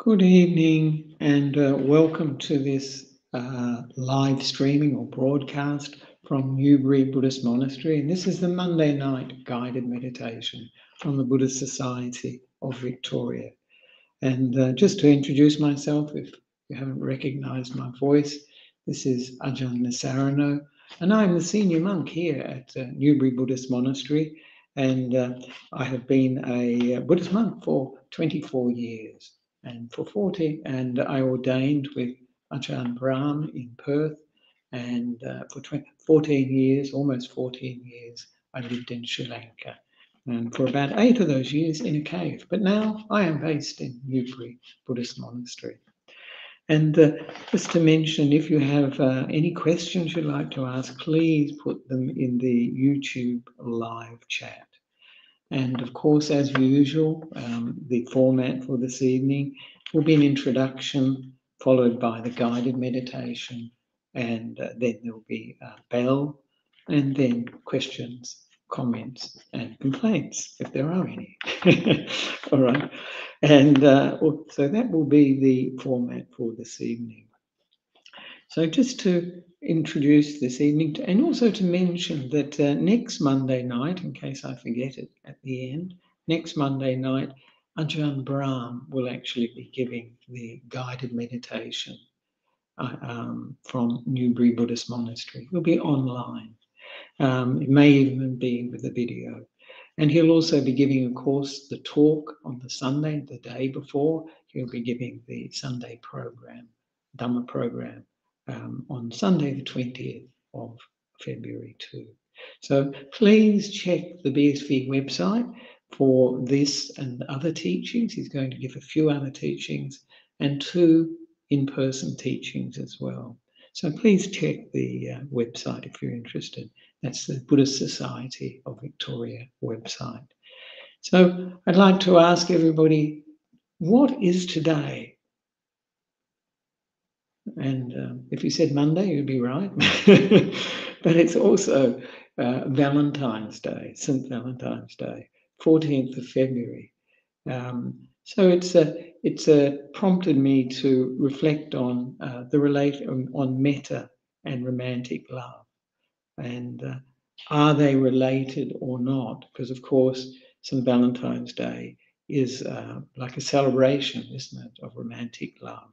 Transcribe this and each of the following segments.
Good evening and welcome to this live streaming or broadcast from Newbury Buddhist Monastery. And this is the Monday night guided meditation from the Buddhist Society of Victoria. And just to introduce myself, if you haven't recognized my voice, this is Ajahn Nissarano, and I'm the senior monk here at Newbury Buddhist Monastery. And I have been a Buddhist monk for 24 years. And I ordained with Ajahn Brahm in Perth, and for 14 years, almost 14 years, I lived in Sri Lanka, and for about 8 of those years in a cave. But now I am based in Newbury Buddhist Monastery. And just to mention, if you have any questions you'd like to ask, please put them in the YouTube live chat. And of course, as usual, the format for this evening will be an introduction followed by the guided meditation, and then there'll be a bell, and then questions, comments, and complaints, if there are any. All right. And so that will be the format for this evening. So just to introduce this evening, and also to mention that next Monday night, in case I forget it at the end, next Monday night, Ajahn Brahm will actually be giving the guided meditation from Newbury Buddhist Monastery. It will be online. It may even be with a video. And he'll also be giving, of course, the talk on the Sunday, the day before. He'll be giving the Sunday program, Dhamma program, on Sunday the 20th of February too. So please check the BSV website for this and other teachings. He's going to give a few other teachings and 2 in-person teachings as well. So please check the website if you're interested. That's the Buddhist Society of Victoria website. So I'd like to ask everybody, what is today? And if you said Monday, you'd be right. But it's also Valentine's Day, St. Valentine's Day, 14th of February. So it's prompted me to reflect on on Metta and romantic love, and are they related or not? Because of course, St. Valentine's Day is like a celebration, isn't it, of romantic love.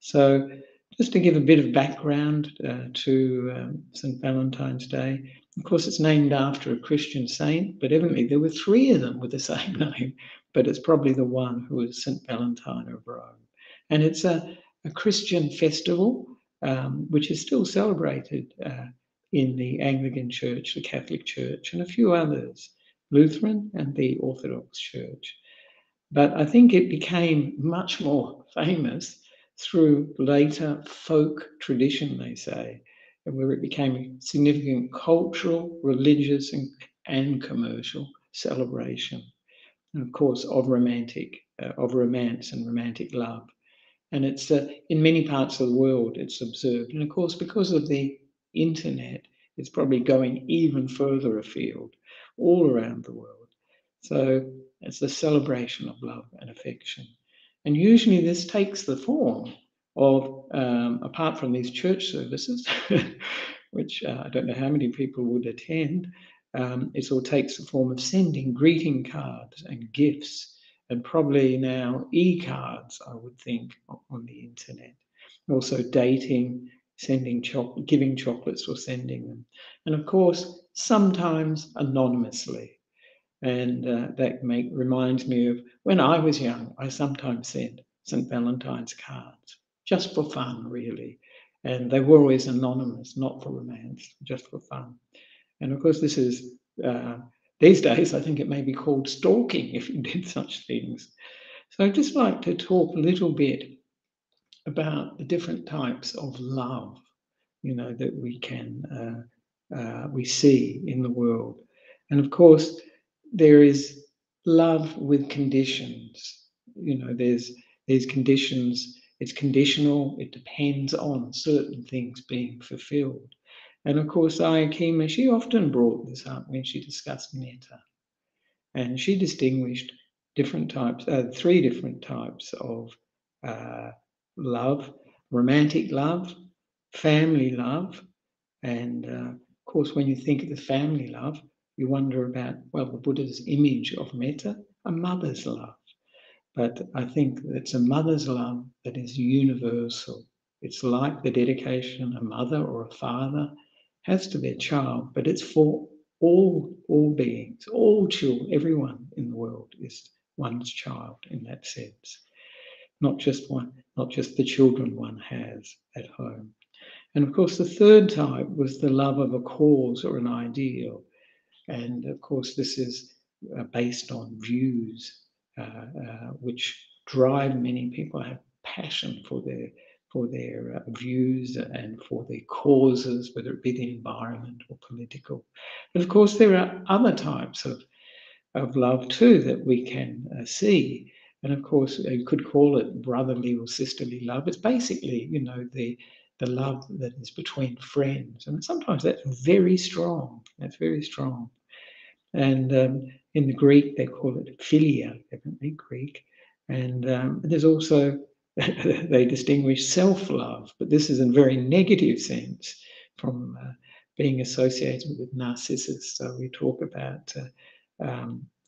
So just to give a bit of background to St. Valentine's Day, of course, it's named after a Christian saint, but evidently there were 3 of them with the same name, but it's probably the one who was St. Valentine of Rome. And it's a Christian festival, which is still celebrated in the Anglican Church, the Catholic Church, and a few others, Lutheran and the Orthodox Church. But I think it became much more famous through later folk tradition, they say, where it became a significant cultural, religious, and commercial celebration, and of course of romance and romantic love. And it's in many parts of the world it's observed, and of course because of the internet, it's probably going even further afield, all around the world. So it's a celebration of love and affection. And usually this takes the form of, apart from these church services, which I don't know how many people would attend, it all takes the form of sending greeting cards and gifts, and probably now e-cards, I would think, on the internet. Also dating, giving chocolates or sending them. And of course, sometimes anonymously. And that reminds me of when I was young, I sometimes sent St. Valentine's cards, just for fun, really. And they were always anonymous, not for romance, just for fun. And of course, this is, these days, I think it may be called stalking if you did such things. So I'd just like to talk a little bit about the different types of love, that we see in the world. And of course, there is love with conditions. There's conditions. It's conditional. It depends on certain things being fulfilled. And of course, Ayakema, she often brought this up when she discussed Metta. And she distinguished 3 different types of love, romantic love, family love, and of course, when you think of the family love, you wonder about, well, the Buddha's image of metta, a mother's love. But I think it's a mother's love that is universal. It's like the dedication a mother or a father has to their child, but it's for all beings, all children, everyone in the world is one's child in that sense. Not just the children one has at home. And of course, the third type was the love of a cause or an ideal. And of course, this is based on views which drive many people, have passion for their views and for their causes, whether it be the environment or political. But of course, there are other types of love too that we can see. And of course, you could call it brotherly or sisterly love. It's basically, the love that is between friends. And sometimes that's very strong. That's very strong. And in the Greek, they call it philia, definitely Greek. And there's also, they distinguish self-love, but this is in a very negative sense from being associated with narcissists. So we talk about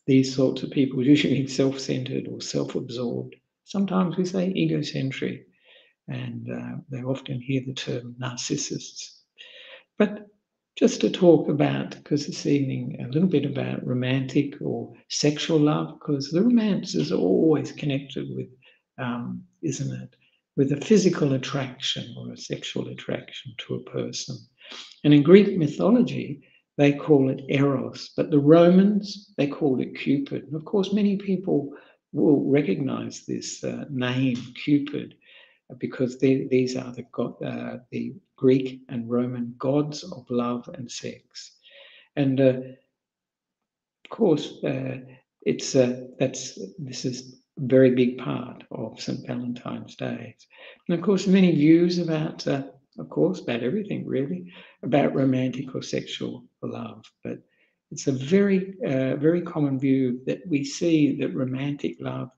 these sorts of people usually self-centered or self-absorbed. Sometimes we say egocentric, and they often hear the term narcissists. But just to talk about, because this evening, a little bit about romantic or sexual love, because the romance is always connected with, isn't it, with a physical attraction or a sexual attraction to a person. And in Greek mythology, they call it Eros, but the Romans, they called it Cupid. And of course, many people will recognize this name, Cupid, because these are the Greek and Roman gods of love and sex. And of course, this is a very big part of St. Valentine's Day. And of course, many views about everything really, about romantic or sexual love. But it's a very, very common view that we see that romantic love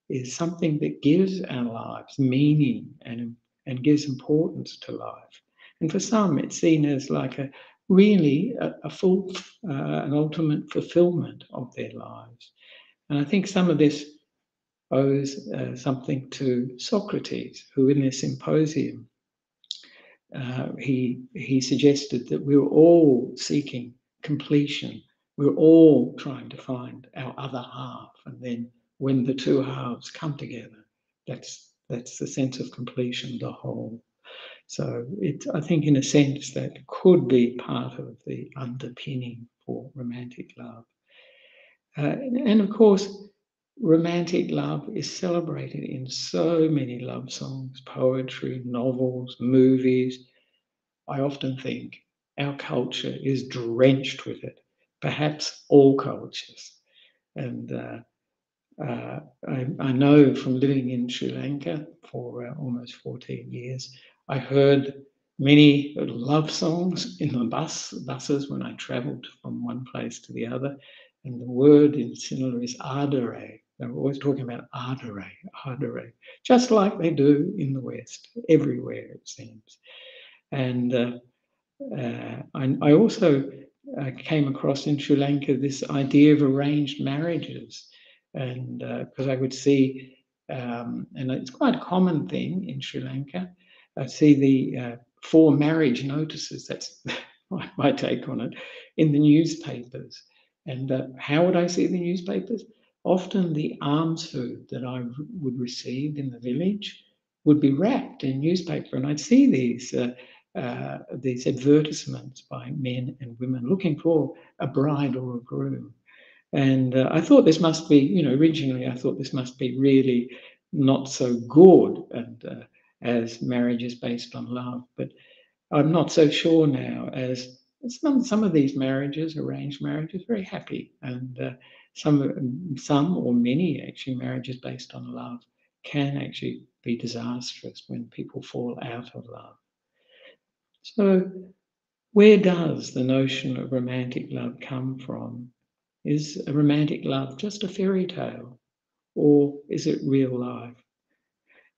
is something that gives our lives meaning and gives importance to life. And for some, it's seen as like a full, an ultimate fulfillment of their lives. And I think some of this owes something to Socrates, who in this symposium, he suggested that we were all seeking completion. We're all trying to find our other half, and then when the two halves come together, that's the sense of completion, the whole. So I think in a sense that could be part of the underpinning for romantic love. And of course, romantic love is celebrated in so many love songs, poetry, novels, movies. I often think our culture is drenched with it, perhaps all cultures. And I know from living in Sri Lanka for almost 14 years, I heard many love songs in the buses when I travelled from one place to the other. And the word in Sinhala is adare. They're always talking about adare, just like they do in the West, everywhere it seems. And I also came across in Sri Lanka this idea of arranged marriages, and because I would see, and it's quite a common thing in Sri Lanka, I see the for marriage notices, that's my take on it, in the newspapers. And how would I see the newspapers? Often the alms food that I would receive in the village would be wrapped in newspaper, and I'd see these advertisements by men and women looking for a bride or a groom. And I thought this must be, originally I thought this must be really not so good, and as marriage is based on love. But I'm not so sure now, as some of these marriages, arranged marriages, very happy, and some or many actually marriages based on love can actually be disastrous when people fall out of love. So where does the notion of romantic love come from? Is a romantic love just a fairy tale, or is it real life?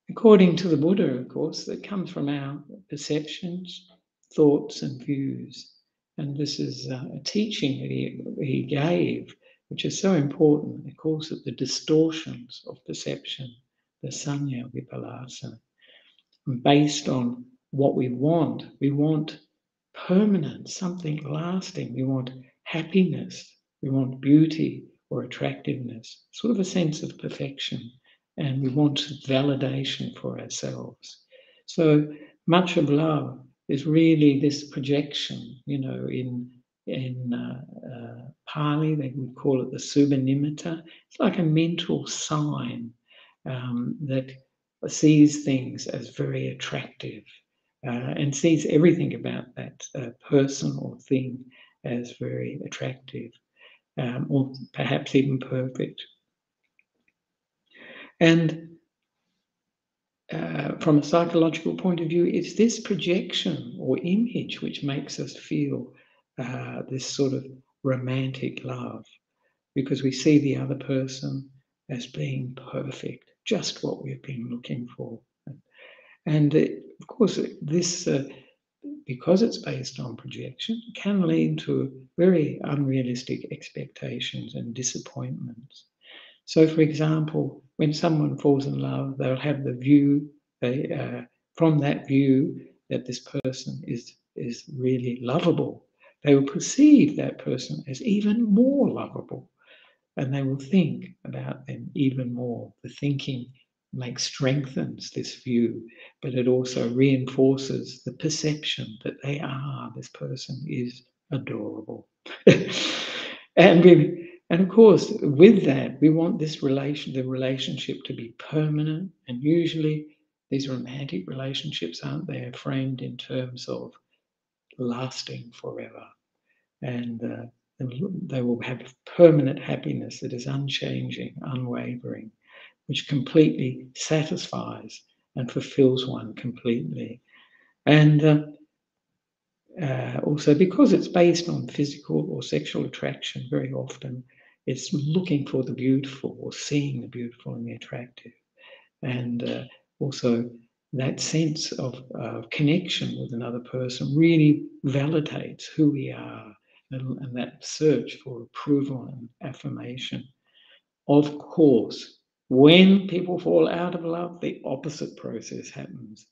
According to the Buddha, of course, that comes from our perceptions, thoughts, and views. And this is a teaching that he gave, which is so important. He calls it the distortions of perception, the sanya vipalasa. And based on what we want permanence, something lasting. We want happiness. We want beauty or attractiveness, sort of a sense of perfection. And we want validation for ourselves. So much of love is really this projection, in Pali, they would call it the subhanimitta. It's like a mental sign that sees things as very attractive and sees everything about that person or thing as very attractive, or perhaps even perfect. And from a psychological point of view, it's this projection or image which makes us feel this sort of romantic love, because we see the other person as being perfect, just what we've been looking for. And of course, this, because it's based on projection, can lead to very unrealistic expectations and disappointments. So, for example, when someone falls in love, they'll have the view, from that view, that this person is really lovable. They will perceive that person as even more lovable, and they will think about them even more. The thinking strengthens this view, but it also reinforces the perception that this person is adorable. And of course, with that, we want the relationship to be permanent. And usually these romantic relationships, aren't they, framed in terms of lasting forever. And they will have permanent happiness that is unchanging, unwavering, which completely satisfies and fulfills one completely. And also, because it's based on physical or sexual attraction, very often it's looking for the beautiful or seeing the beautiful and the attractive. And also, that sense of connection with another person really validates who we are, and that search for approval and affirmation. Of course, when people fall out of love, the opposite process happens.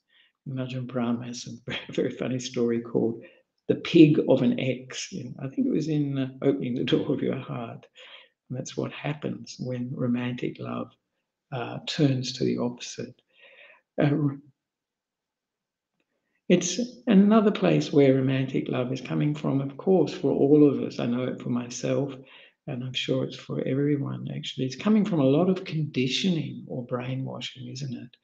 Ajahn Brahm has a very, very funny story called The Pig of an Ex. I think it was in Opening the Door of Your Heart. And that's what happens when romantic love turns to the opposite. It's another place where romantic love is coming from, of course, for all of us. I know it for myself, and I'm sure it's for everyone, actually. It's coming from a lot of conditioning or brainwashing, isn't it?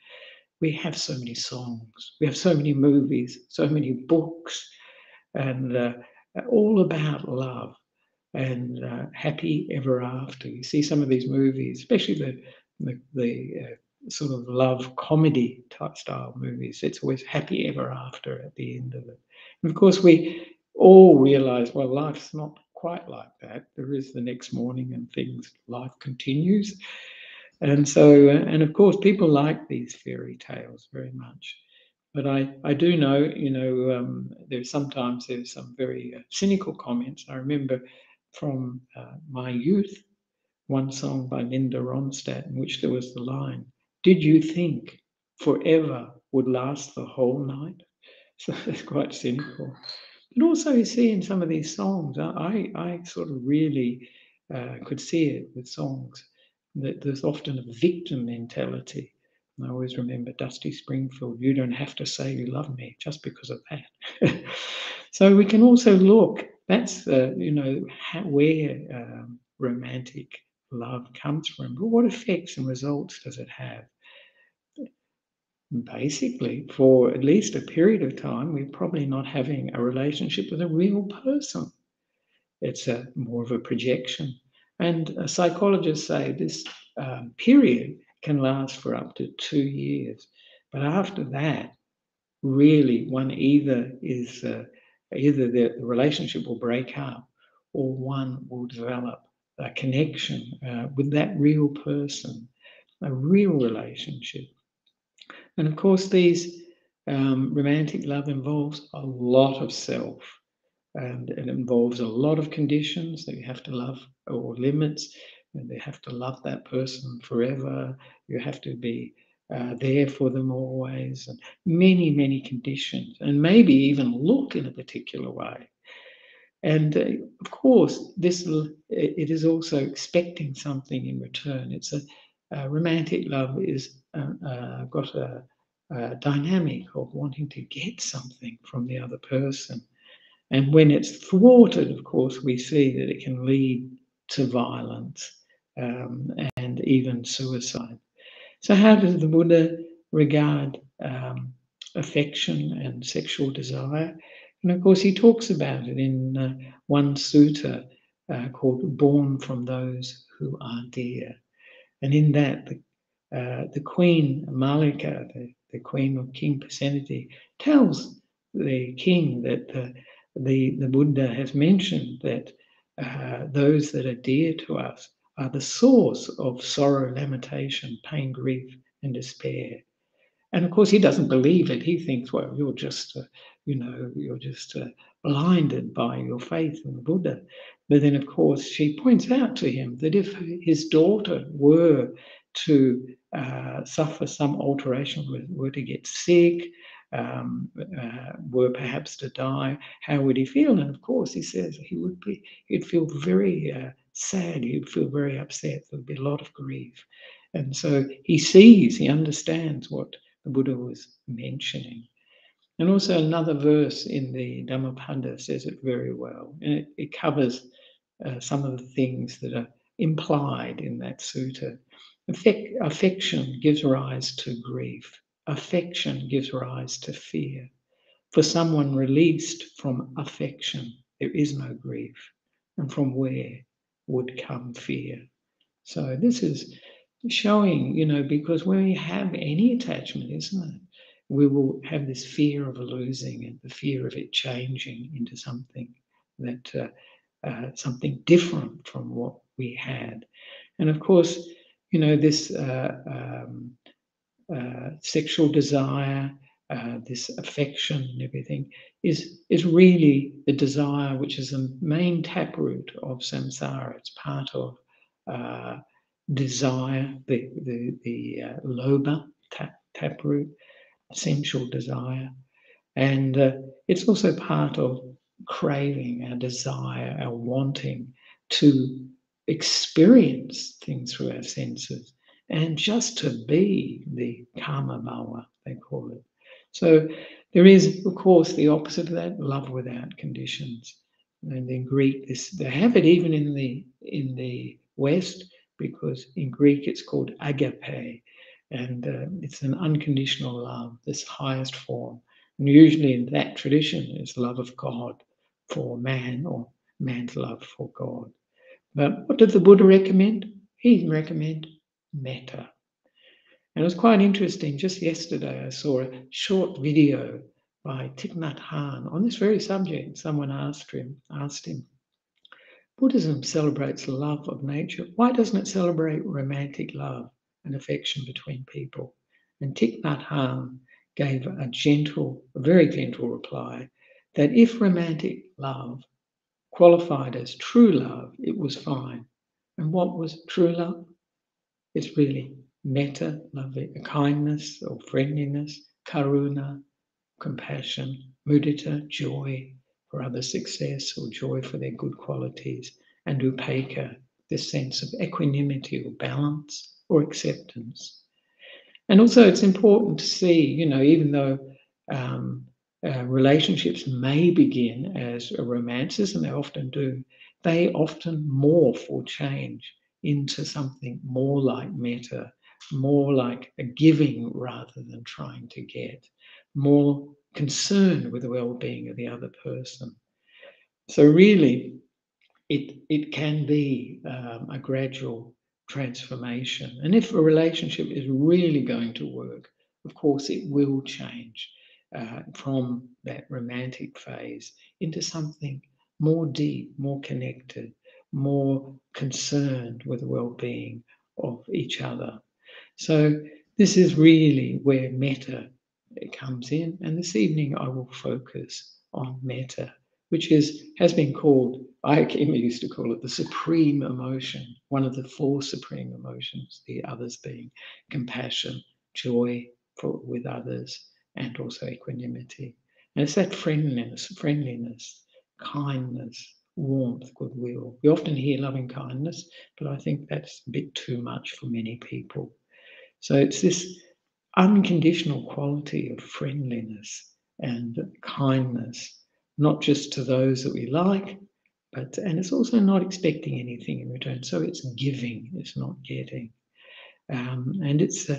We have so many songs, we have so many movies, so many books, and all about love and happy ever after. You see some of these movies, especially the sort of love comedy type style movies. It's always happy ever after at the end of it. And of course, we all realize, well, life's not quite like that. There is the next morning and life continues. And so, and of course, people like these fairy tales very much. But I do know, there's some very cynical comments. I remember from my youth, one song by Linda Ronstadt, in which there was the line, "Did you think forever would last the whole night?" So that's quite cynical. But also you see in some of these songs, I sort of really could see it with songs, that there's often a victim mentality. And I always remember Dusty Springfield, "You don't have to say you love me just because of that." So we can also look, that's, where romantic love comes from. But what effects and results does it have? Basically, for at least a period of time, we're probably not having a relationship with a real person. It's more of a projection. And psychologists say this period can last for up to 2 years. But after that, really, one either the relationship will break up, or one will develop a connection with that real person, a real relationship. And of course, these romantic love involves a lot of self, and it involves a lot of conditions that you have to love, or limits, and you have to love that person forever. You have to be there for them always, and many, many conditions, and maybe even look in a particular way. And of course, it is also expecting something in return. It's a romantic love is got a dynamic of wanting to get something from the other person. And when it's thwarted, of course, we see that it can lead to violence and even suicide. So how does the Buddha regard affection and sexual desire? And of course, he talks about it in one sutta called Born from Those Who Are Dear. And in that, the Queen Malika, the Queen of King Pasenadi, tells the king that the Buddha has mentioned that those that are dear to us are the source of sorrow, lamentation, pain, grief, and despair. And of course, he doesn't believe it. He thinks, well, you're just, you're just blinded by your faith in the Buddha. But then, of course, she points out to him that if his daughter were to suffer some alteration, were to get sick, were perhaps to die, how would he feel? And of course, he says he'd feel very sad. He'd feel very upset. There'd be a lot of grief. And so he understands what the Buddha was mentioning. And also another verse in the Dhammapada says it very well. And it covers some of the things that are implied in that sutta. Affection gives rise to grief. Affection gives rise to fear. For someone released from affection, there is no grief. And from where would come fear? So this is showing, because when we have any attachment, isn't it? We will have this fear of losing and the fear of it changing into something that something different from what we had. And of course, this sexual desire, this affection and everything is really the desire, which is the main taproot of samsara. It's part of desire, the lobha taproot, sensual desire, and it's also part of craving, our desire, our wanting to experience things through our senses and just to be the karma bhava, they call it. So there is, of course, the opposite of that, love without conditions. And in Greek, they have it even in the West, because in Greek it's called agape, and it's an unconditional love, this highest form. And usually in that tradition is love of God for man, or man's love for God. But what did the Buddha recommend? He recommended metta. And it was quite interesting. Just yesterday I saw a short video by Thich Nhat Hanh on this very subject. Someone asked him, Buddhism celebrates love of nature. Why doesn't it celebrate romantic love and affection between people? And Thich Nhat Hanh gave a very gentle reply that if romantic love qualified as true love, it was fine. And what was true love? It's really metta, loving kindness or friendliness, karuna, compassion, mudita, joy for other success or joy for their good qualities, and upekkha, this sense of equanimity or balance or acceptance. And also it's important to see, even though relationships may begin as romances, and they often do, they often morph or change into something more like metta, more like a giving rather than trying to get, more concerned with the well-being of the other person. So really, it can be a gradual transformation. And if a relationship is really going to work, of course, it will change from that romantic phase into something more deep, more connected, more concerned with the well-being of each other. So This is really where metta comes in, and this evening I will focus on metta, which has been called, Ayakema used to call it the supreme emotion, one of the four supreme emotions, the others being compassion, joy with others, and also equanimity. And it's that friendliness, kindness, warmth, goodwill. We often hear loving kindness, but I think that's a bit too much for many people. So it's this unconditional quality of friendliness and kindness, not just to those that we like, and it's also not expecting anything in return. So it's giving, it's not getting. And it's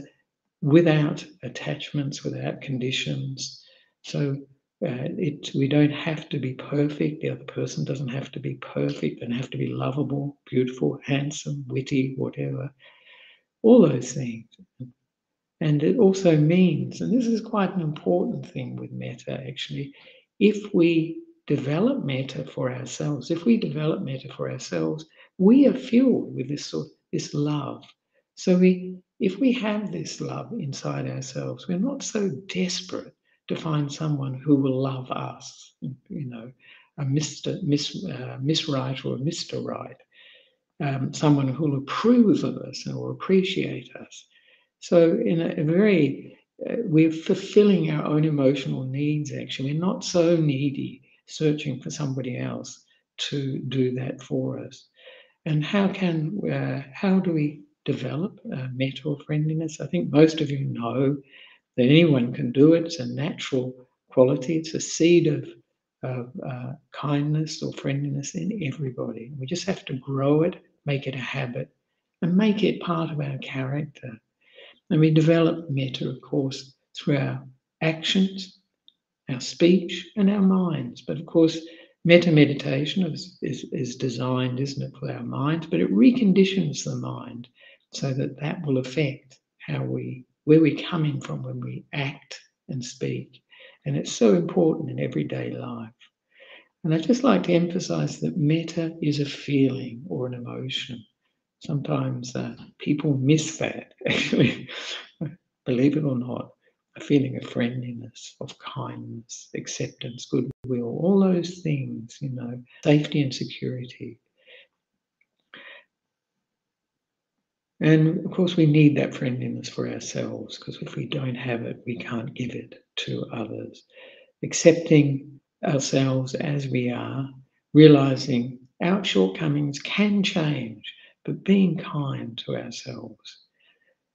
without attachments, without conditions. So we don't have to be perfect. The other person doesn't have to be perfect, and have to be lovable, beautiful, handsome, witty, whatever. All those things. And it also means, and this is quite an important thing with metta actually, if we develop metta for ourselves, we are filled with this love. So if we have this love inside ourselves, we're not so desperate to find someone who will love us, a Miss Right or a Mr. Right, someone who will approve of us or appreciate us. So in a very, we're fulfilling our own emotional needs, actually. We're not so needy, searching for somebody else to do that for us. And how do we develop metta or friendliness? I think most of you know that anyone can do it. It's a natural quality. It's a seed of kindness or friendliness in everybody. We just have to grow it, make it a habit, and make it part of our character. And we develop metta, of course, through our actions, our speech, and our minds. But of course, metta meditation is designed, isn't it, for our minds? But it reconditions the mind so that will affect where we're coming from when we act and speak. And it's so important in everyday life. And I'd just like to emphasize that metta is a feeling or an emotion. Sometimes people miss that, actually, believe it or not, a feeling of friendliness, of kindness, acceptance, goodwill, all those things, safety and security. And of course, we need that friendliness for ourselves, because if we don't have it, we can't give it to others. Accepting ourselves as we are, realizing our shortcomings can change, but being kind to ourselves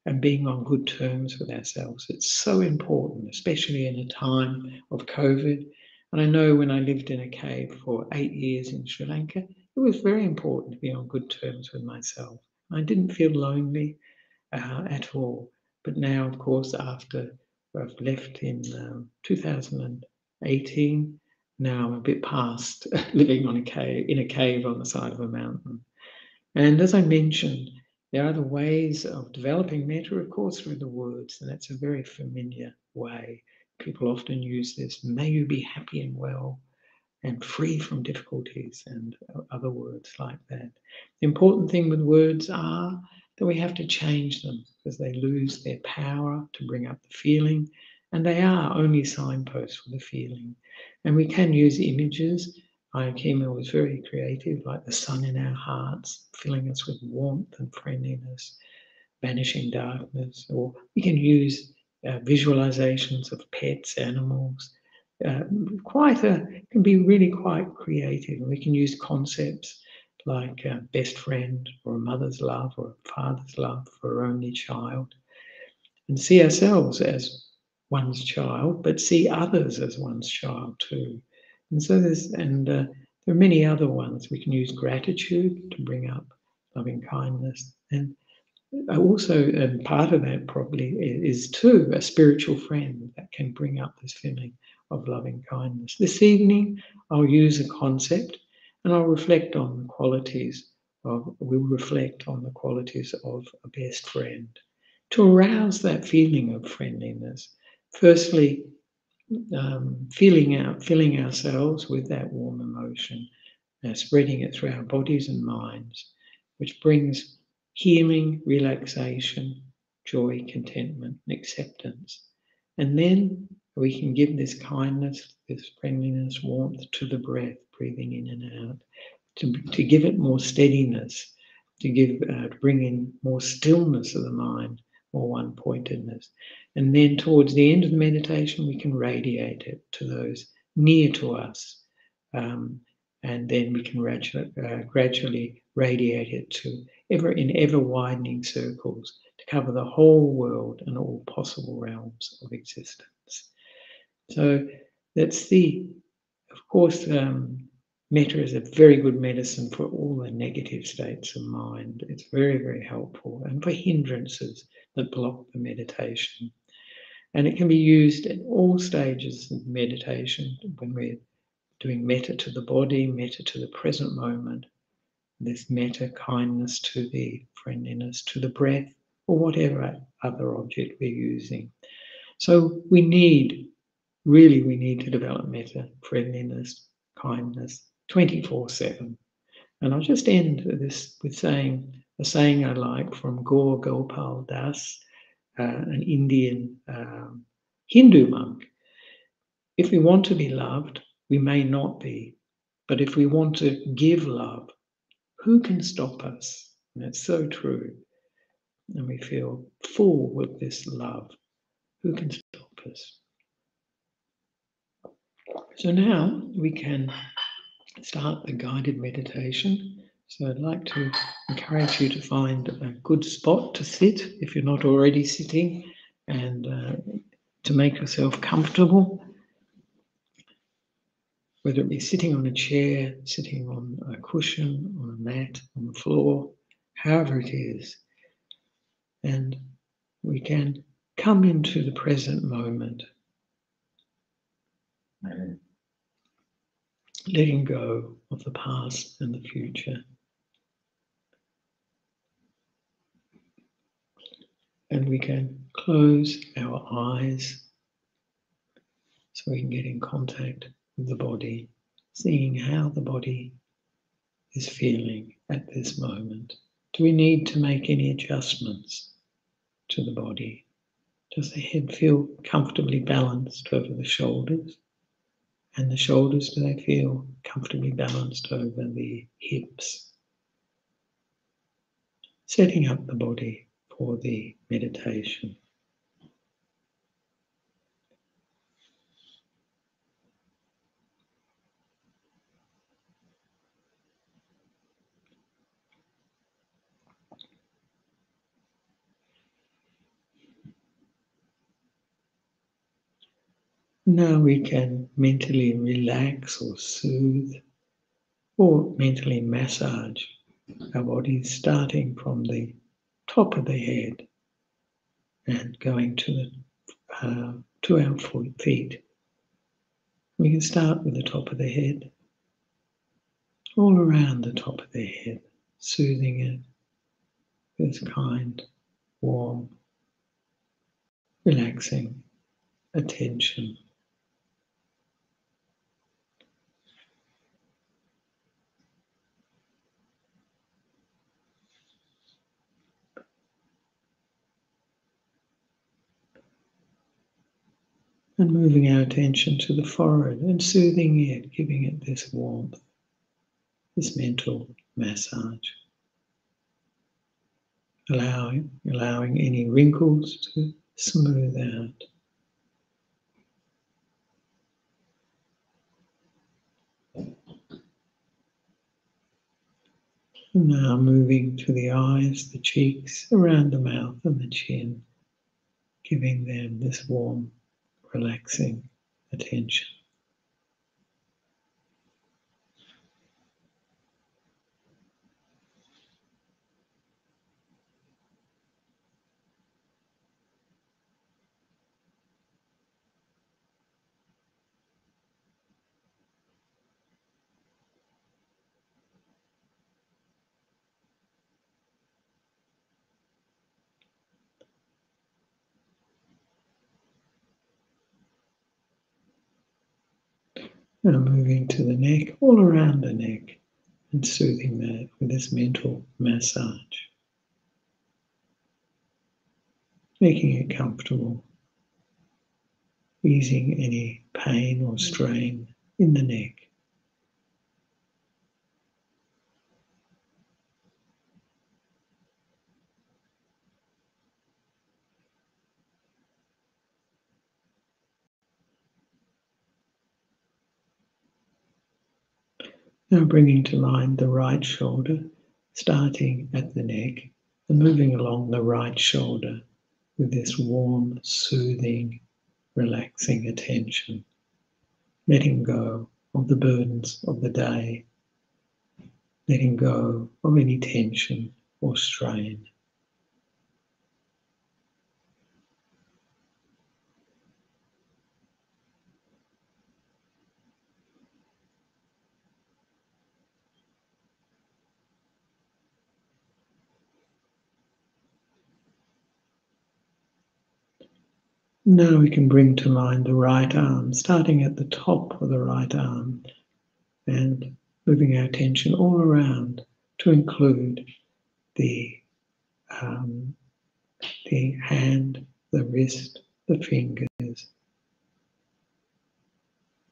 and being on good terms with ourselves. It's so important, especially in a time of COVID. And I know when I lived in a cave for 8 years in Sri Lanka, it was very important to be on good terms with myself. I didn't feel lonely at all. But now, of course, after I've left in 2018, now I'm a bit past living in a cave on the side of a mountain. And as I mentioned, there are other ways of developing metta, of course, through the words, and that's a very familiar way. People often use this: may you be happy and well and free from difficulties, and other words like that. The important thing with words are that we have to change them, because they lose their power to bring up the feeling, and they are only signposts for the feeling. And we can use images. Ayakema was very creative, like the sun in our hearts, filling us with warmth and friendliness, banishing darkness. Or we can use visualizations of pets, animals. Can be really quite creative. We can use concepts like a best friend, or a mother's love, or a father's love for a only child, and see ourselves as one's child, but see others as one's child too. And so there are many other ones. We can use gratitude to bring up loving kindness, and also, and part of that probably is too a spiritual friend that can bring up this feeling of loving kindness. This evening, I'll use a concept, and we'll reflect on the qualities of a best friend to arouse that feeling of friendliness. Firstly, filling ourselves with that warm emotion, spreading it through our bodies and minds, which brings healing, relaxation, joy, contentment, and acceptance. And then we can give this kindness, this friendliness, warmth to the breath, breathing in and out, to give it more steadiness, to bring in more stillness of the mind, more one-pointedness. And then towards the end of the meditation, we can radiate it to those near to us. And then we can gradually radiate it to ever widening circles to cover the whole world and all possible realms of existence. So that's of course, Metta is a very good medicine for all the negative states of mind. It's very, very helpful, and for hindrances that block the meditation. And it can be used at all stages of meditation when we're doing metta to the body, metta to the present moment, this metta kindness to the friendliness, to the breath, or whatever other object we're using. So we need to develop metta, friendliness, kindness, 24/7. And I'll just end this with a saying I like from Gaur Gopal Das, an Indian Hindu monk. If we want to be loved, we may not be. But if we want to give love, who can stop us? And it's so true. And we feel full with this love. Who can stop us? So now we can start the guided meditation. So I'd like to encourage you to find a good spot to sit if you're not already sitting, and to make yourself comfortable, whether it be sitting on a chair, sitting on a cushion, on a mat, on the floor, however it is. And we can come into the present moment, letting go of the past and the future. And we can close our eyes so we can get in contact with the body, seeing how the body is feeling at this moment. Do we need to make any adjustments to the body? Does the head feel comfortably balanced over the shoulders? And the shoulders, do they feel comfortably balanced over the hips? Setting up the body for the meditation. Now we can mentally relax or soothe or mentally massage our bodies, starting from the top of the head and going to our feet. We can start with the top of the head, all around the top of the head, soothing it with kind, warm, relaxing attention. And moving our attention to the forehead and soothing it, giving it this warmth, this mental massage. Allowing any wrinkles to smooth out. And now moving to the eyes, the cheeks, around the mouth and the chin, giving them this warm, relaxing attention. Now moving to the neck, all around the neck, and soothing that with this mental massage. making it comfortable, easing any pain or strain in the neck. Now bringing to mind the right shoulder, starting at the neck and moving along the right shoulder with this warm, soothing, relaxing attention, letting go of the burdens of the day, letting go of any tension or strain. Now we can bring to mind the right arm, starting at the top of the right arm and moving our attention all around to include the hand, the wrist, the fingers,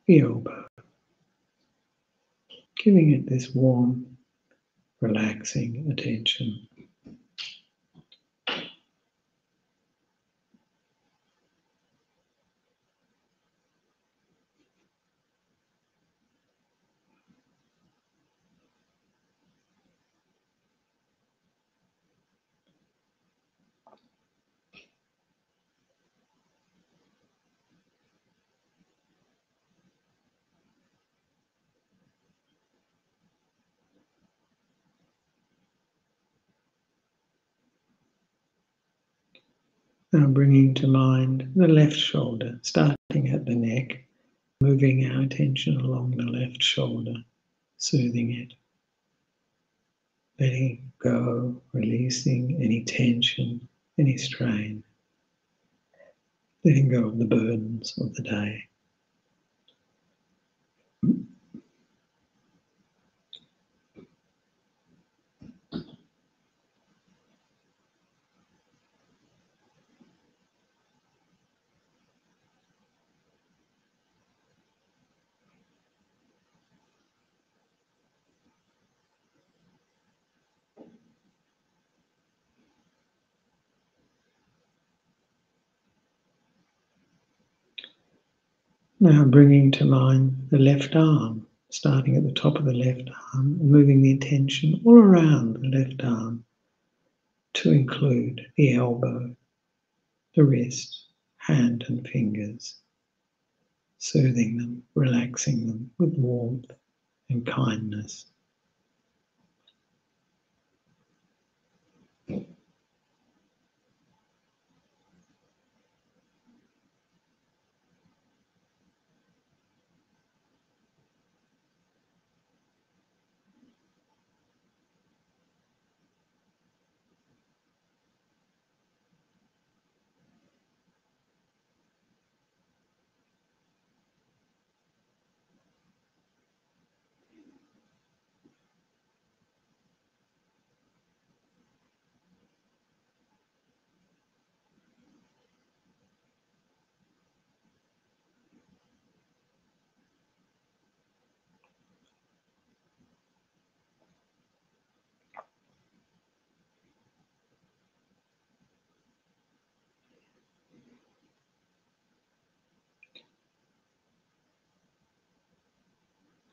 the elbow, giving it this warm, relaxing attention. Now bringing to mind the left shoulder, starting at the neck, moving our attention along the left shoulder, soothing it, letting go, releasing any tension, any strain, letting go of the burdens of the day. Now bringing to mind the left arm, starting at the top of the left arm, and moving the attention all around the left arm to include the elbow, the wrist, hand and fingers, soothing them, relaxing them with warmth and kindness.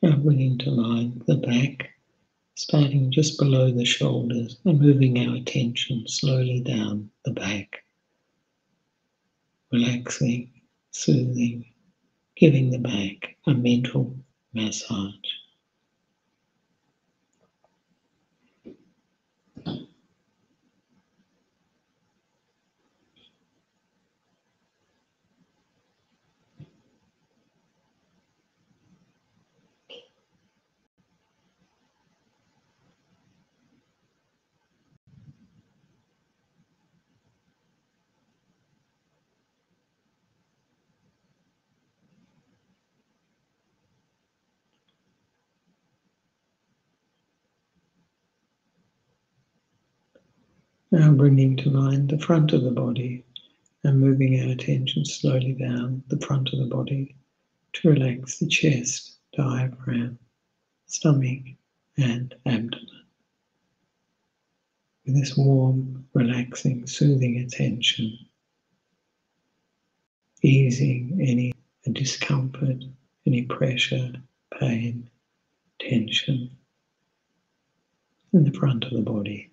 Now bringing to mind the back, starting just below the shoulders and moving our attention slowly down the back, relaxing, soothing, giving the back a mental massage. Now bringing to mind the front of the body, And moving our attention slowly down the front of the body to relax the chest, diaphragm, stomach, and abdomen. With this warm, relaxing, soothing attention, easing any discomfort, any pressure, pain, tension in the front of the body.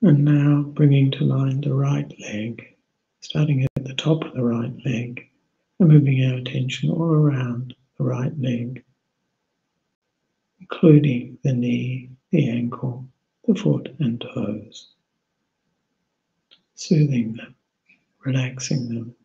And now bringing to mind the right leg, starting at the top of the right leg and moving our attention all around the right leg, including the knee, the ankle, the foot and toes, soothing them, relaxing them.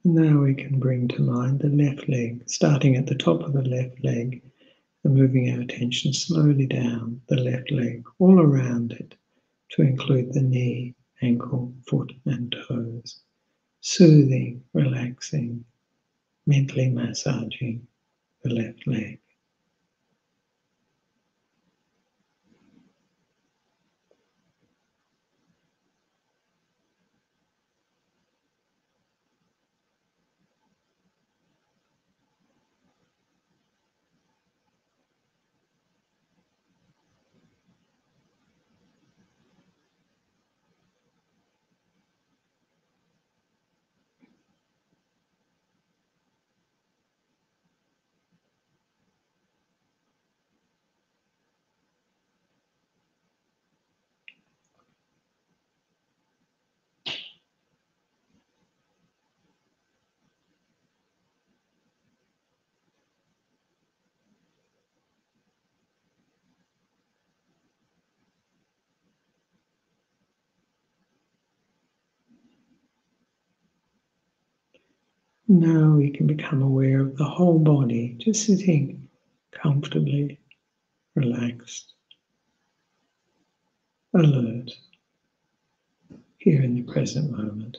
Now we can bring to mind the left leg, starting at the top of the left leg and moving our attention slowly down the left leg, all around it, to include the knee, ankle, foot and toes, soothing, relaxing, mentally massaging the left leg. Now we can become aware of the whole body, just sitting comfortably, relaxed, alert, here in the present moment.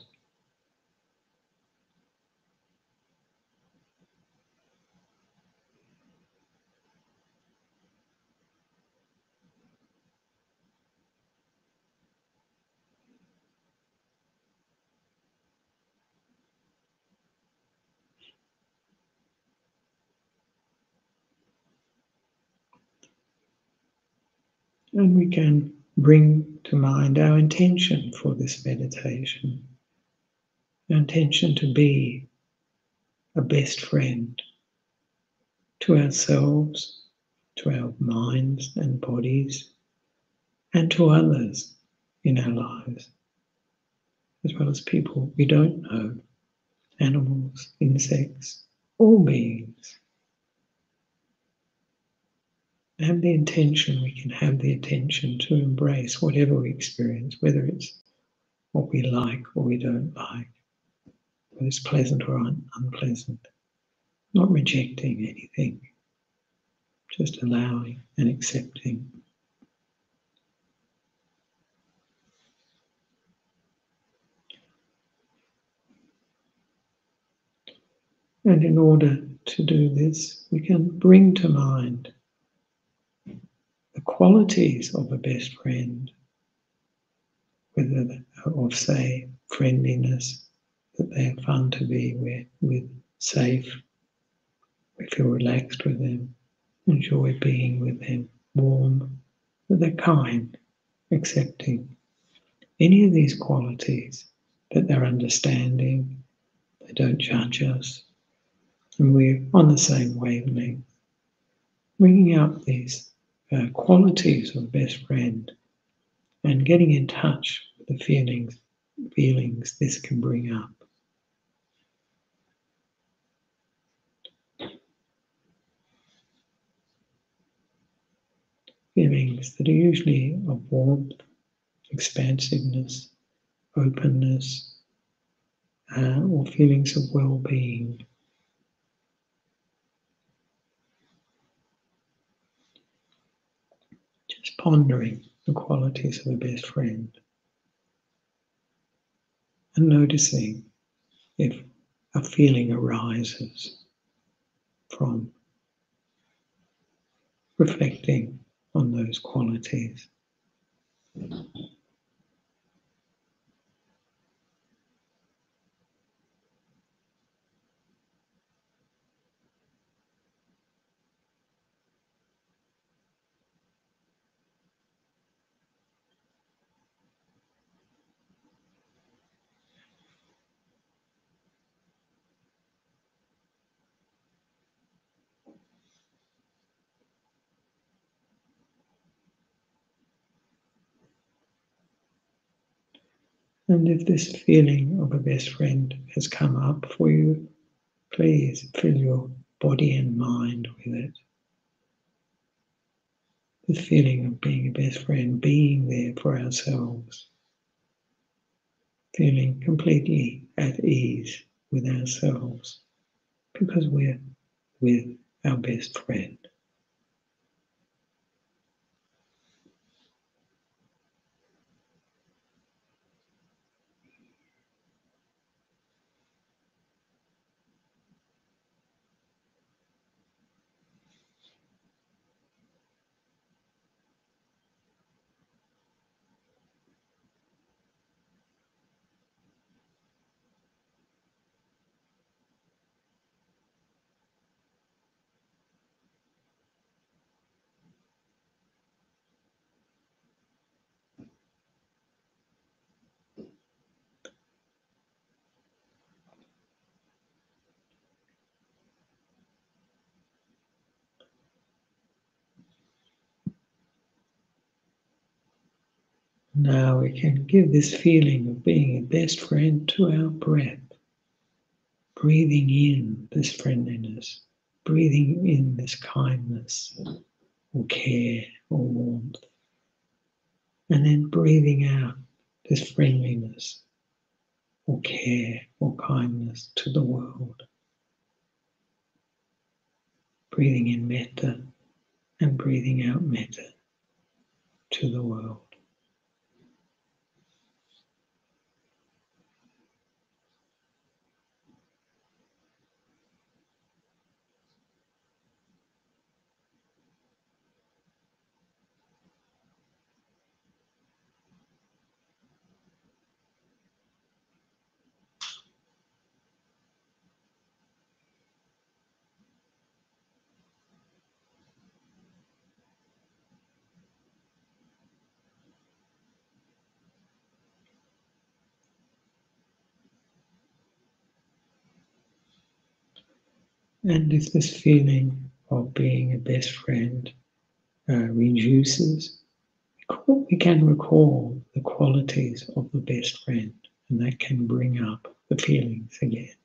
And we can bring to mind our intention for this meditation, our intention to be a best friend to ourselves, to our minds and bodies, and to others in our lives, as well as people we don't know, animals, insects, all beings. Have the intention, we can have the intention to embrace whatever we experience, whether it's what we like or we don't like, whether it's pleasant or unpleasant, not rejecting anything, just allowing and accepting. And in order to do this, we can bring to mind the qualities of a best friend, whether of, say, friendliness, that they are fun to be with, safe, we feel relaxed with them, enjoy being with them, warm, that they're kind, accepting. Any of these qualities, that they're understanding, they don't judge us, and we're on the same wavelength. Bringing up these qualities of best friend and getting in touch with the feelings this can bring up. Feelings that are usually of warmth, expansiveness, openness, or feelings of well-being. Just pondering the qualities of a best friend and noticing if a feeling arises from reflecting on those qualities. And if this feeling of a best friend has come up for you, please fill your body and mind with it. The feeling of being a best friend, being there for ourselves, feeling completely at ease with ourselves because we're with our best friend. Now we can give this feeling of being a best friend to our breath, breathing in this friendliness, breathing in this kindness or care or warmth, and then breathing out this friendliness or care or kindness to the world. Breathing in metta and breathing out metta to the world. And if this feeling of being a best friend reduces, we can recall the qualities of the best friend, and that can bring up the feelings again.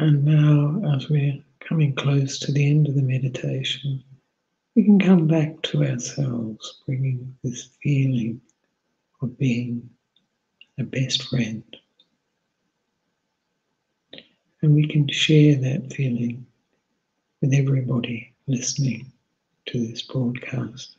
And now, as we're coming close to the end of the meditation, we can come back to ourselves, bringing this feeling of being a best friend. And we can share that feeling with everybody listening to this broadcast.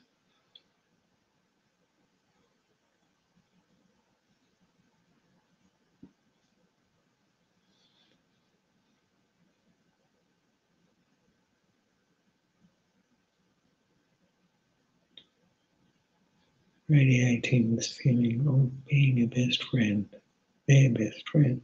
Radiating this feeling of being a best friend, their best friend.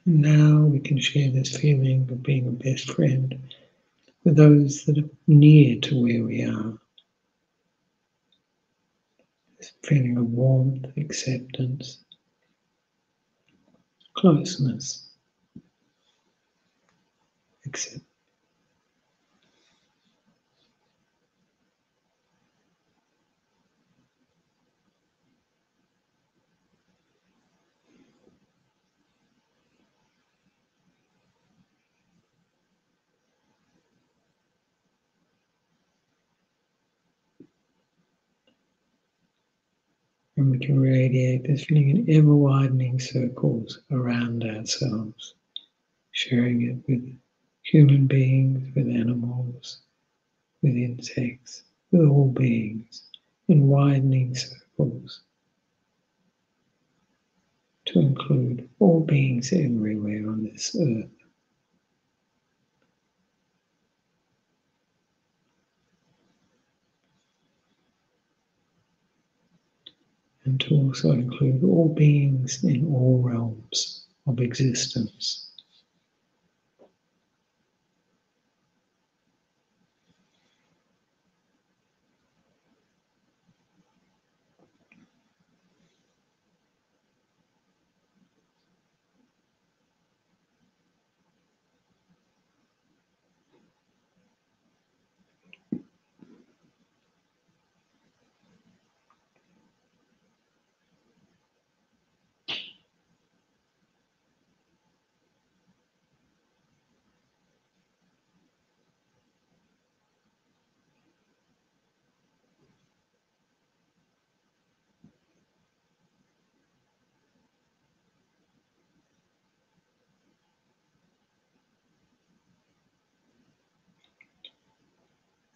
And now we can share this feeling of being a best friend with those that are near to where we are. This feeling of warmth, acceptance, closeness, accept. And we can radiate this feeling in ever-widening circles around ourselves, sharing it with human beings, with animals, with insects, with all beings, in widening circles, to include all beings everywhere on this earth. And to also include all beings in all realms of existence.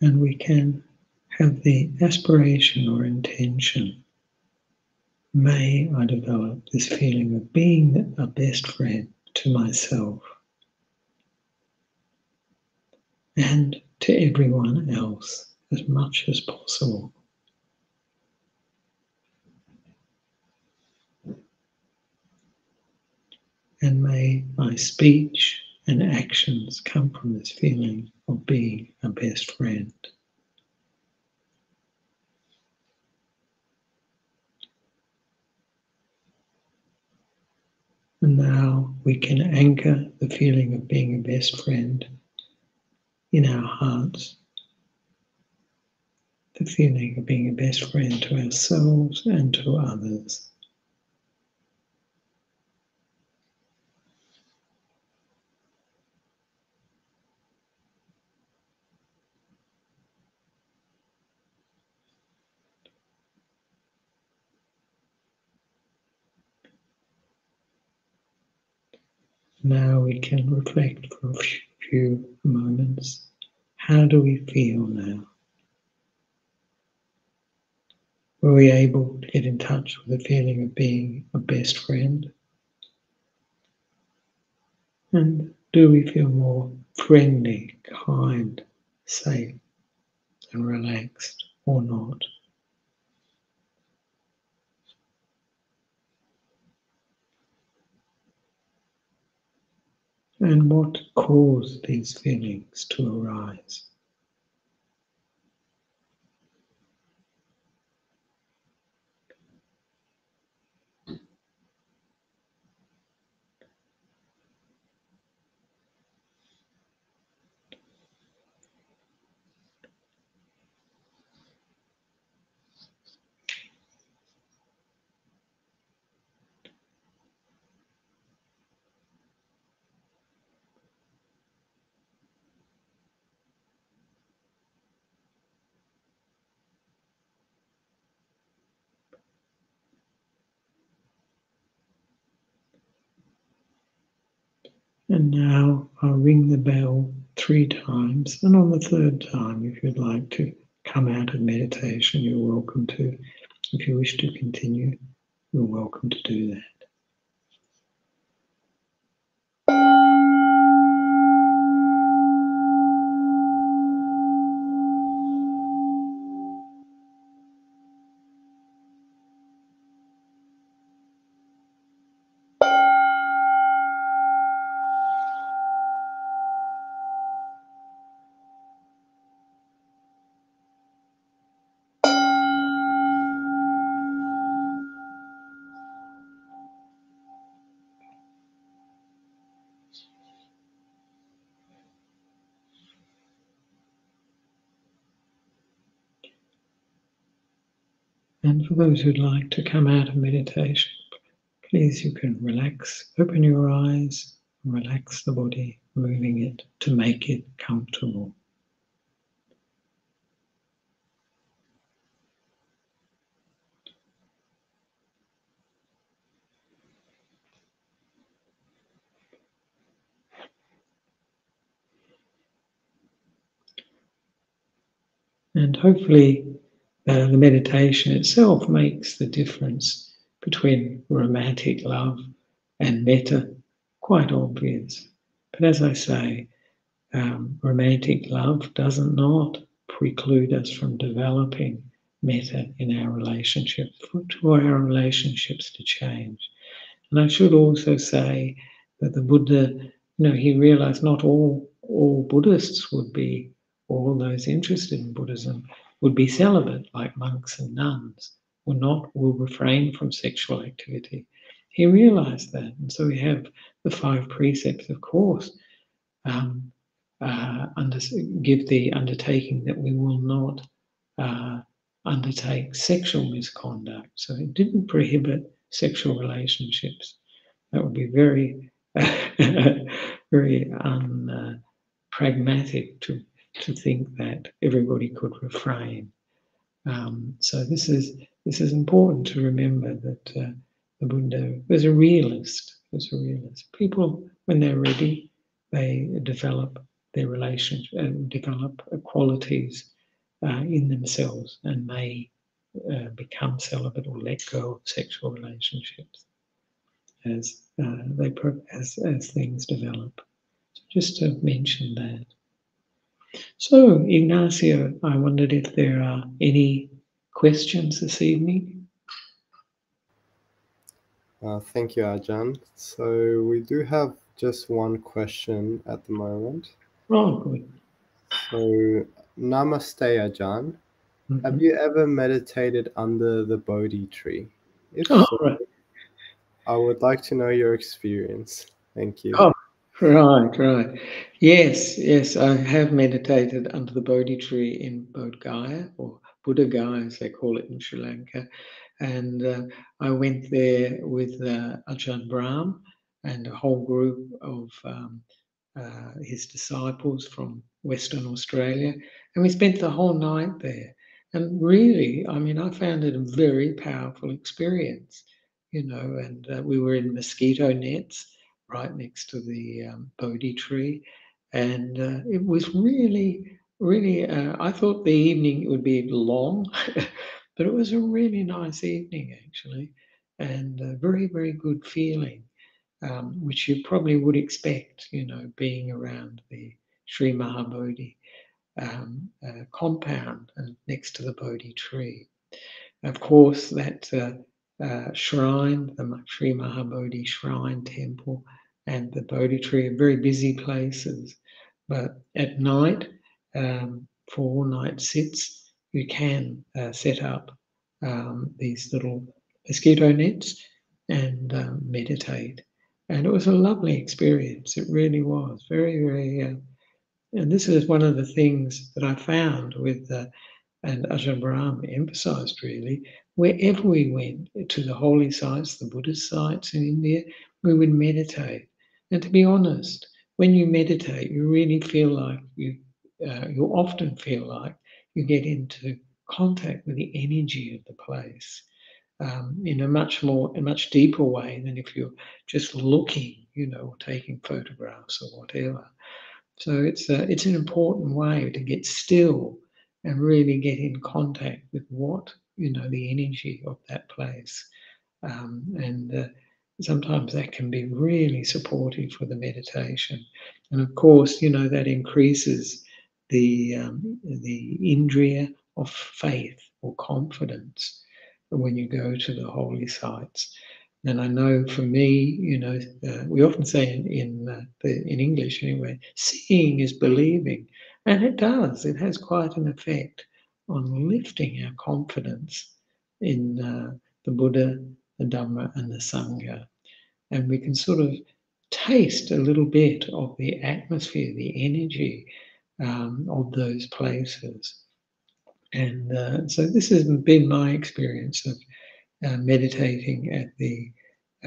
And we can have the aspiration or intention, may I develop this feeling of being a best friend to myself and to everyone else as much as possible. And may my speech and actions come from this feeling of being a best friend. And now we can anchor the feeling of being a best friend in our hearts, the feeling of being a best friend to ourselves and to others. Now we can reflect for a few moments. How do we feel now? Were we able to get in touch with the feeling of being a best friend? And do we feel more friendly, kind, safe, and relaxed, or not? and what caused these feelings to arise. And now I'll ring the bell 3 times, and on the 3rd time, if you'd like to come out of meditation, you're welcome to. If you wish to continue, you're welcome to do that. And for those who'd like to come out of meditation, please, you can relax, open your eyes, and relax the body, moving it to make it comfortable. And hopefully the meditation itself makes the difference between romantic love and metta quite obvious. But as I say, romantic love does not preclude us from developing metta in our relationship, for our relationships to change. And I should also say that the Buddha, he realized not all Buddhists would be, all those interested in Buddhism would be celibate, like monks and nuns, will refrain from sexual activity. He realized that. And so we have the 5 precepts, of course, give the undertaking that we will not undertake sexual misconduct. So it didn't prohibit sexual relationships. That would be very, very unpragmatic to think that everybody could refrain. So this is important to remember that the Buddha was a realist. People, when they're ready, they develop their relationship and develop qualities in themselves and may become celibate or let go of sexual relationships as things develop. So just to mention that. So, Ignacio, I wondered if there are any questions this evening. Thank you, Ajahn. So we do have just one question at the moment. Oh, good. So, Namaste, Ajahn. Mm-hmm. Have you ever meditated under the Bodhi tree? If Oh, so, right. I would like to know your experience. Thank you. Oh, right. Yes, I have meditated under the Bodhi tree in Bodh Gaya, or Buddha Gaya, as they call it in Sri Lanka. And I went there with Ajahn Brahm and a whole group of his disciples from Western Australia. And we spent the whole night there. And really, I found it a very powerful experience, and we were in mosquito nets right next to the Bodhi tree. And it was really, really, I thought the evening would be long, but it was a really nice evening, actually, and a very, very good feeling, which you probably would expect, being around the Sri Mahabodhi compound and next to the Bodhi tree. Of course, that shrine, the Sri Mahabodhi Shrine Temple, and the Bodhi tree are very busy places. But at night, for all-night sits, you can set up these little mosquito nets and meditate. And it was a lovely experience. It really was very, very. And this is one of the things that I found with, and Ajahn Brahm emphasized really, wherever we went to the holy sites, the Buddhist sites in India, we would meditate. And to be honest, when you meditate, you really feel like you often feel like you get into contact with the energy of the place in a much deeper way than if you're just looking, or taking photographs or whatever. So it's an important way to get still and really get in contact with what, the energy of that place. And sometimes that can be really supportive for the meditation. And of course, that increases the indriya of faith or confidence when you go to the holy sites. And I know for me, we often say in English anyway, seeing is believing, and it does. It has quite an effect on lifting our confidence in the Buddha, the Dhamma, and the Sangha, and we can sort of taste a little bit of the atmosphere, the energy of those places. And so this has been my experience of meditating at the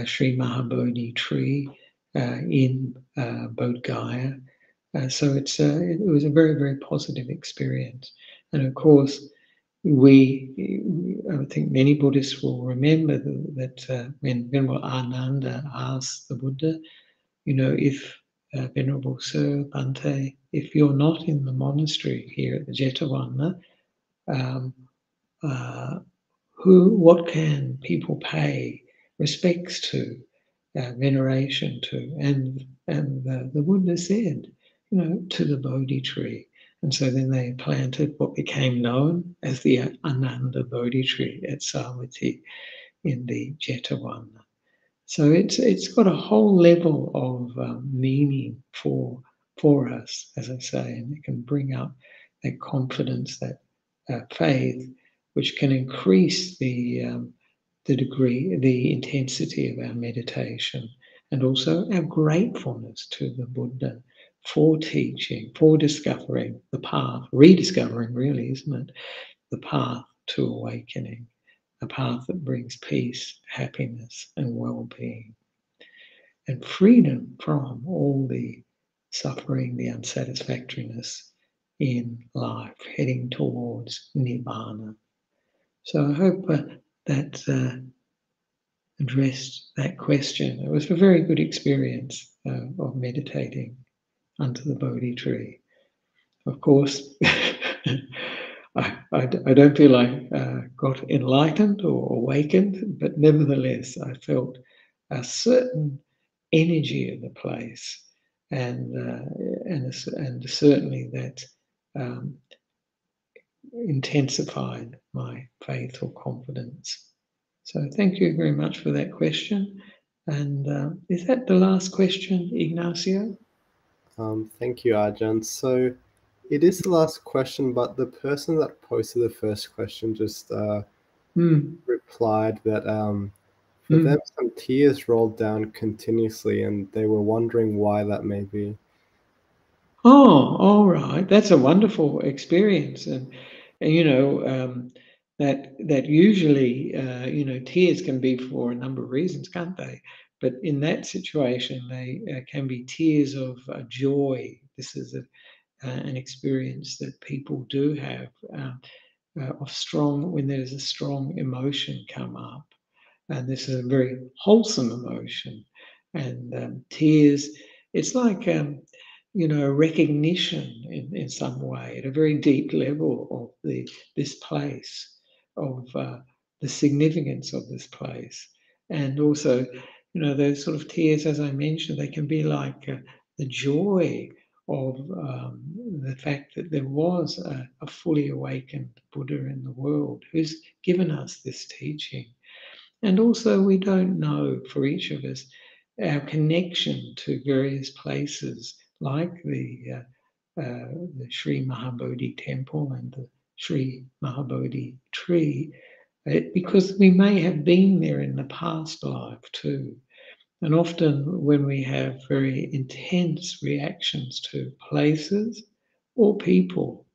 Sri Mahabodhi tree in Bodh Gaya. So it was a very, very positive experience. And of course, I think many Buddhists will remember that when Venerable Ananda asked the Buddha, if Venerable Sir, Bhante, if you're not in the monastery here at the Jetavana, what can people pay respects to, veneration to? And the Buddha said, to the Bodhi tree. And so then they planted what became known as the Ananda Bodhi tree at Savatthi in the Jetavana. So it's got a whole level of meaning for us, as I say, and it can bring up that confidence, that faith, which can increase the degree, the intensity of our meditation, and also our gratefulness to the Buddha for teaching, for discovering the path, rediscovering really, isn't it? The path to awakening, a path that brings peace, happiness, and well-being, and freedom from all the suffering, the unsatisfactoriness in life, heading towards Nibbana. So I hope that addressed that question. It was a very good experience of meditating under the Bodhi tree. Of course, I don't feel I got enlightened or awakened, but nevertheless, I felt a certain energy of the place, and certainly that intensified my faith or confidence. So thank you very much for that question. And is that the last question, Ignacio? Thank you, Ajahn. So it is the last question, but the person that posted the first question just replied that for them some tears rolled down continuously, and they were wondering why that may be. Oh, all right. That's a wonderful experience, and that usually tears can be for a number of reasons, can't they? But in that situation, they can be tears of joy. This is an experience that people do have when there's a strong emotion come up, and this is a very wholesome emotion, and tears. It's like a recognition in some way at a very deep level of this place, of the significance of this place, and also, those sort of tears, as I mentioned, they can be like the joy of the fact that there was a fully awakened Buddha in the world who's given us this teaching. And also, we don't know, for each of us, our connection to various places like the Sri Mahabodhi temple and the Sri Mahabodhi tree, because we may have been there in the past life too. And often when we have very intense reactions to places or people,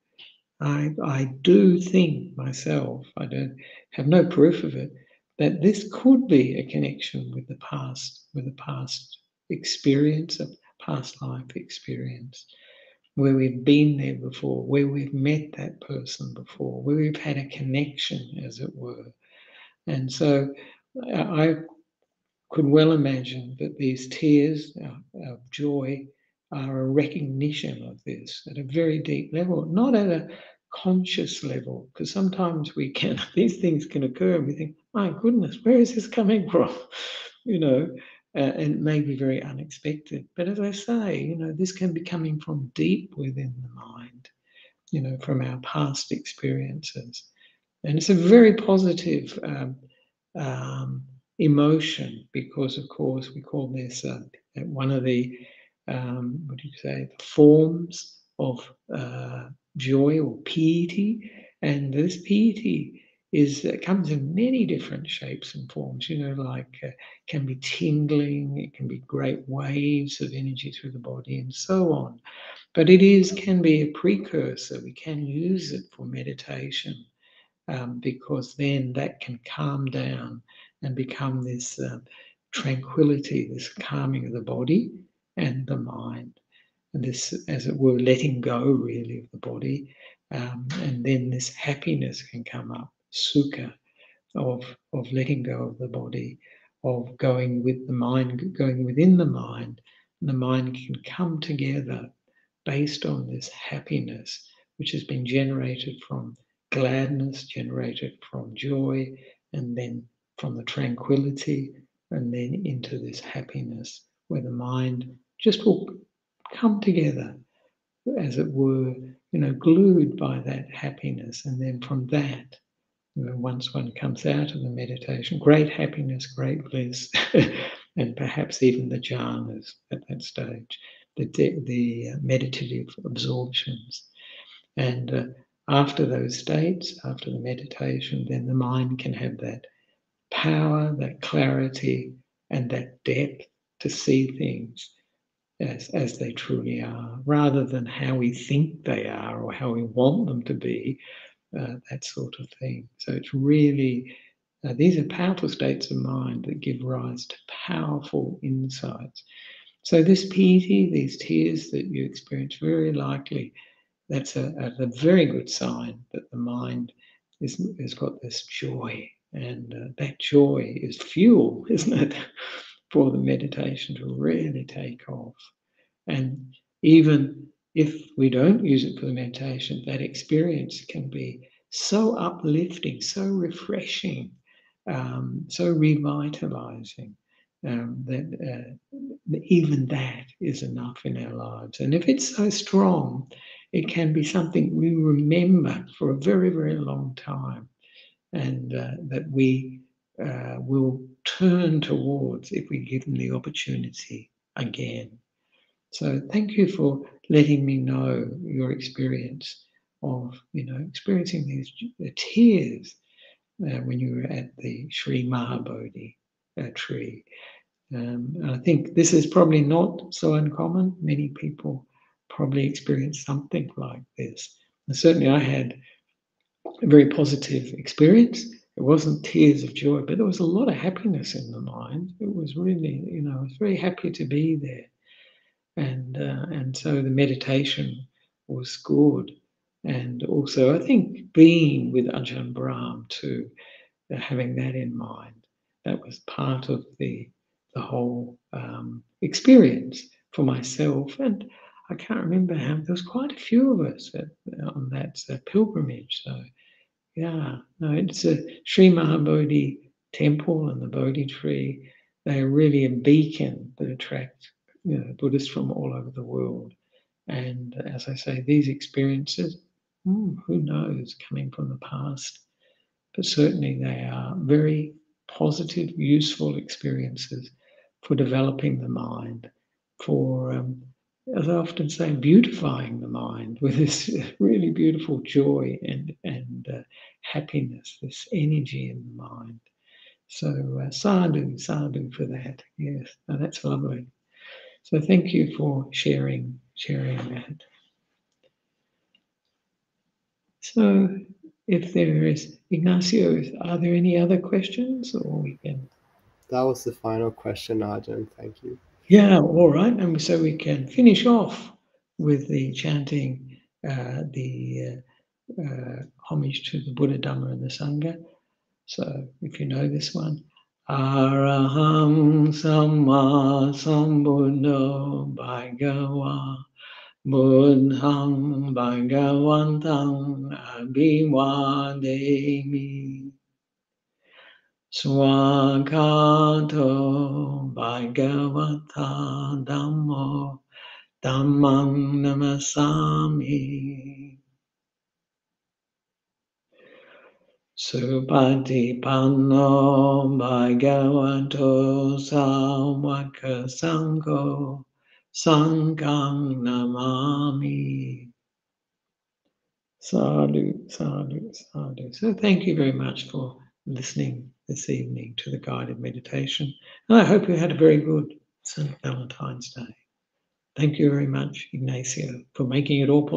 I do think myself, I don't have no proof of it, that this could be a connection with the past experience, a past life experience, where we've been there before, where we've met that person before, where we've had a connection, as it were. And so I could well imagine that these tears of joy are a recognition of this at a very deep level, not at a conscious level, because sometimes these things can occur and we think, my goodness, where is this coming from? And it may be very unexpected. But as I say, this can be coming from deep within the mind, from our past experiences. And it's a very positive emotion, because, of course, we call this one of the forms of joy, or piety. And this piety comes in many different shapes and forms. Can be tingling, it can be great waves of energy through the body, and so on. But can be a precursor. We can use it for meditation. Because then that can calm down and become this tranquility, this calming of the body and the mind, and this, as it were, letting go really of the body, and then this happiness can come up, sukha, of letting go of the body, of going with the mind, going within the mind, and the mind can come together based on this happiness, which has been generated from gladness, generated from joy, and then from the tranquility, and then into this happiness, where the mind just will come together, as it were, glued by that happiness. And then from that, once one comes out of the meditation, great happiness, great bliss, and perhaps even the jhanas at that stage, the meditative absorptions. And after those states, after the meditation, then the mind can have that power, that clarity, and that depth to see things as they truly are, rather than how we think they are or how we want them to be, that sort of thing. So it's really, these are powerful states of mind that give rise to powerful insights. So this piety, these tears that you experience, very likely that's a very good sign that the mind has got this joy, and that joy is fuel, isn't it, for the meditation to really take off. And even if we don't use it for the meditation, that experience can be so uplifting, so refreshing, so revitalizing, that even that is enough in our lives. And if it's so strong, it can be something we remember for a very, very long time, and that we will turn towards if we give them the opportunity again. So thank you for letting me know your experience of, experiencing these tears when you were at the Sri Mahabodhi tree. I think this is probably not so uncommon. Many people probably experience something like this. And certainly I had a very positive experience. It wasn't tears of joy, but there was a lot of happiness in the mind. It was really, I was very happy to be there. And so the meditation was good. And also, I think being with Ajahn Brahm too, having that in mind, that was part of the whole experience for myself. And I can't remember how, there was quite a few of us on that pilgrimage. So yeah, no, it's a Sri Mahabodhi temple and the Bodhi tree. They are really a beacon that attract Buddhists from all over the world. And as I say, these experiences, who knows, coming from the past, but certainly they are very positive, useful experiences for developing the mind, for, as I often say, beautifying the mind with this really beautiful joy and happiness, this energy in the mind. So sadhu, sadhu for that. Yes, no, that's lovely. So thank you for sharing that. So if there is, Ignacio, are there any other questions, or we can? That was the final question, Ajahn. Thank you. Yeah, all right. And so we can finish off with the chanting the homage to the Buddha, Dhamma, and the Sangha. So if you know this one, Araham Samma Sambuddho Bhagava Buddhang Bhagavantang Abhivademi Swakato Bhagavata Dhammo Dhammang Namasami Supatipanno Bhagavato Sawaka Sangho Sanghang Namami. Sadhu, sadhu, sadhu. So thank you very much for listening this evening to the guided meditation. And I hope you had a very good St. Valentine's Day. Thank you very much, Ignacio, for making it all possible.